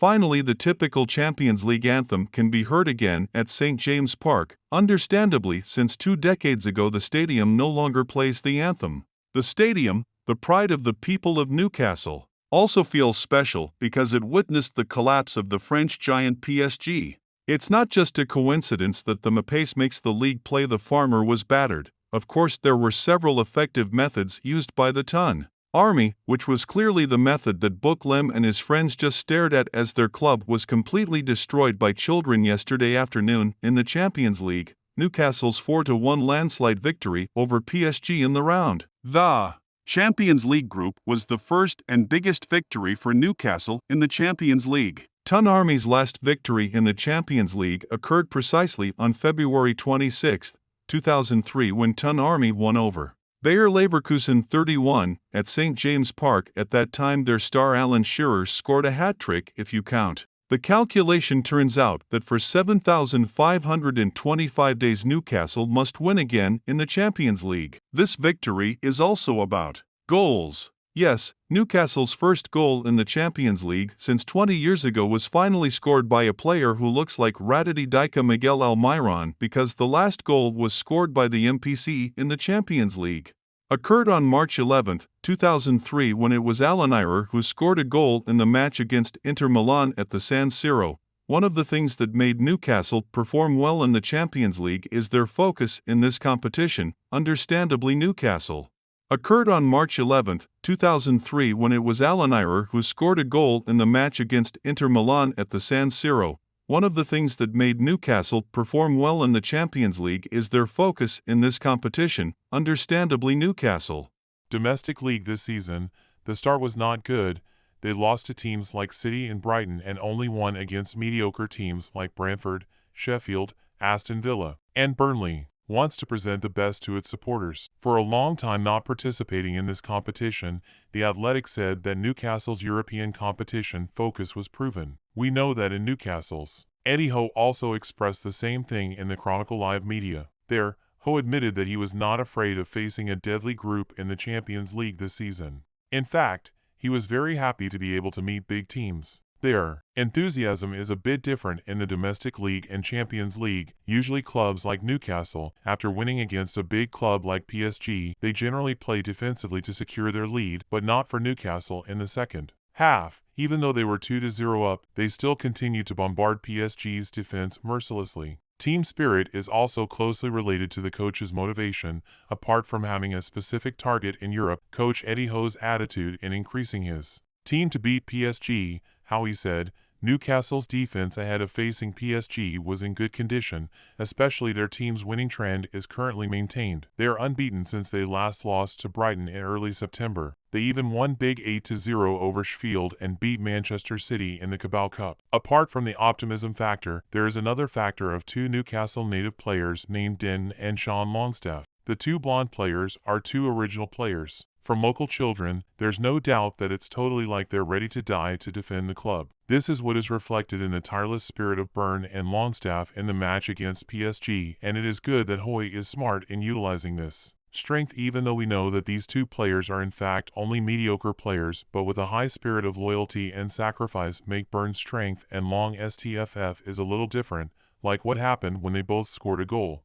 Finally, the typical Champions League anthem can be heard again at St. James Park, understandably, since 2 decades ago the stadium no longer plays the anthem. The stadium, the pride of the people of Newcastle, also feels special because it witnessed the collapse of the French giant PSG. It's not just a coincidence that the Mapace makes the league play the farmer was battered. Of course, there were several effective methods used by the Ton Army, which was clearly the method that Bouklem and his friends just stared at as their club was completely destroyed by children yesterday afternoon in the Champions League, Newcastle's 4-1 landslide victory over PSG in the round. The Champions League group was the first and biggest victory for Newcastle in the Champions League. Ton Army's last victory in the Champions League occurred precisely on February 26, 2003 when Ton Army won over Bayer Leverkusen 31 at St. James Park. At that time their star Alan Shearer scored a hat-trick if you count. The calculation turns out that for 7,525 days Newcastle must win again in the Champions League. This victory is also about goals. Yes, Newcastle's first goal in the Champions League since 20 years ago was finally scored by a player who looks like Ratati Dika Miguel Almiron, because the last goal was scored by the MPC in the Champions League. Occurred on March 11, 2003 when it was Alan Shearer who scored a goal in the match against Inter Milan at the San Siro. One of the things that made Newcastle perform well in the Champions League is their focus in this competition, understandably Newcastle. Occurred on March 11, 2003 when it was Alan Shearer who scored a goal in the match against Inter Milan at the San Siro. One of the things that made Newcastle perform well in the Champions League is their focus in this competition, understandably Newcastle. Domestic league this season, the start was not good. They lost to teams like City and Brighton and only won against mediocre teams like Brentford, Sheffield, Aston Villa, and Burnley. Wants to present the best to its supporters. For a long time not participating in this competition, The Athletic said that Newcastle's European competition focus was proven. We know that in Newcastle's. Eddie Howe also expressed the same thing in the Chronicle Live media. There, Howe admitted that he was not afraid of facing a deadly group in the Champions League this season. In fact, he was very happy to be able to meet big teams. Their enthusiasm is a bit different in the domestic league and Champions League. Usually clubs like Newcastle, after winning against a big club like PSG, they generally play defensively to secure their lead, but not for Newcastle in the second half. Even though they were 2-0 up, they still continued to bombard PSG's defense mercilessly. Team spirit is also closely related to the coach's motivation. Apart from having a specific target in Europe, Coach Eddie Howe's attitude in increasing his team to beat PSG, Howe said, Newcastle's defense ahead of facing PSG was in good condition, especially their team's winning trend is currently maintained. They are unbeaten since they last lost to Brighton in early September. They even won big 8-0 over Sheffield and beat Manchester City in the Carabao Cup. Apart from the optimism factor, there is another factor of 2 Newcastle native players named Den and Sean Longstaff. The 2 blonde players are 2 original players. From local children, there's no doubt that it's totally like they're ready to die to defend the club. This is what is reflected in the tireless spirit of Byrne and Longstaff in the match against PSG, and it is good that Howe is smart in utilizing this strength, even though we know that these 2 players are in fact only mediocre players, but with a high spirit of loyalty and sacrifice make Byrne's strength and long STFF is a little different, like what happened when they both scored a goal.